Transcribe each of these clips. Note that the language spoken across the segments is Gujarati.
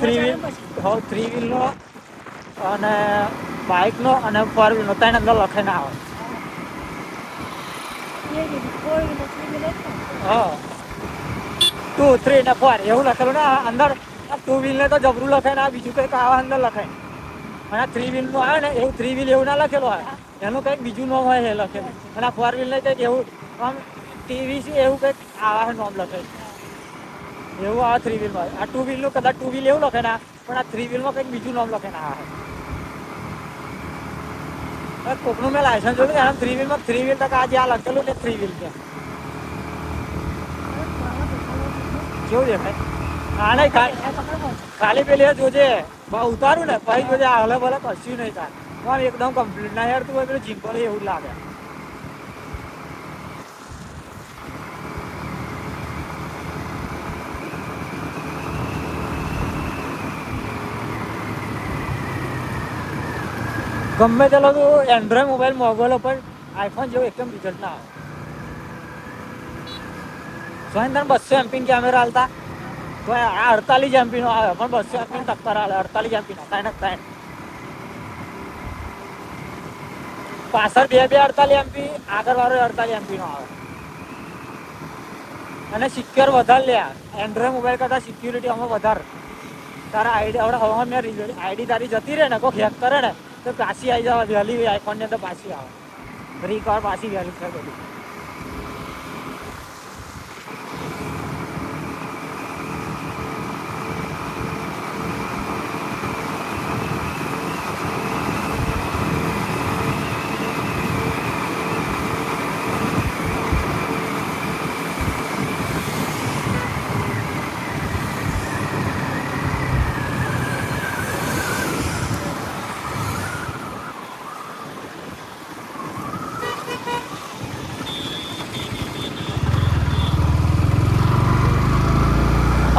થ્રી વ્હીલનો અને બાઇકનો અને 4 વ્હીલનો ત્રણ અંદર લખાઈને આવે. હા 2, 3 ને 4 એવું લખેલું ને અંદર. 2 વ્હીલ ને તો જબરું લખાય ને બીજું કંઈક આવા અંદર લખાય. અને 3 વ્હીલ નું આવે ને એવું 3 વ્હીલ એવું ના લખેલું હોય, એનું કંઈક બીજું નામ હોય લખેલું. અને 4 વ્હીલ ને કંઈક એવું આમ TVC એવું કંઈક આવા નામ લખે એવું આવે 3 વ્હીલ માં. આ 2 વ્હીલ નું કદાચ 2 વ્હીલ એવું લખે ને પણ આ 3 વ્હીલ માં કંઈક બીજું નામ લખે ને આવે. કોકનું મેં લાયસન્સ જોયું એમ 3 વ્હીલ માં 3 વ્હીલ તક આજે આ લખેલું ને 3 વ્હીલ છે. કેવું દેખાય? હા નહીં ખાલી પેલી જોજે ઉતારું ને પછી જોજે હલે ભલે કશું નહીં થાય. એકદમ કમ્પ્લીટ ના યાર તું હોય પેલું જીમ્પલ એવું જ લાગે. ગમે તે લોકો એન્ડ્રોઈડ મોબાઈલ પર આઈફોન જેવું એકદમ રિઝલ્ટ ના આવે. સોની તને 200 MP કેમેરા હાલતા તો આ 48 MP નો આવે પણ 200 MP ટક્કર હાલે. 48 MP નો 3 પાછળ 48 MP આગળ વાળો 48 MP નો આવે. અને સિક્યોર વધારે લે. એન્ડ્રોઈડ મોબાઈલ કરતા સિક્યુરિટી અમે વધારે. તારા આઈડી હવે મેં આઈડી તારી જતી રહે ને કોઈ હેક કરે ને તો પાછી આવી જવા વહેલી આઈફોન ની અંદર પાછી આવે. રિકવર પાછી વહેલી થાય બધી.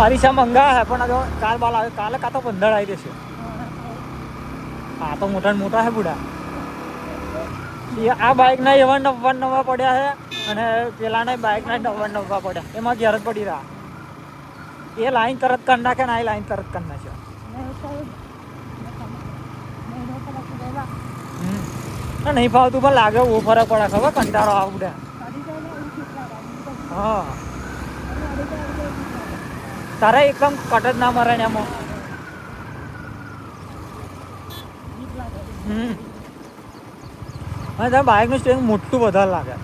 અરીસા મંગા હે પણ જો કાલ બાલ આવે કાલે કાં તો 15 આવી દેશે. હા તો મોટા હે બુડા. આ બાઇક ના એવા નવા પડ્યા છે અને પેલા ના બાઇક ના નવા પડ્યા. એમાં ઘેર જ પડી રહ્યા. એ લાઈન તરત કરી નાખે ને આ લાઈન તરત કરી નાખે. નહીં ફાવતું પણ લાગે બહુ ફરક પડે ખબર કંટાળો આવે બુડા. હા તારે એકદમ કટ જ ના મરે ને એમાં. અને તારે બાઇકનું સ્ટેરિંગ મોટું વધારે લાગે.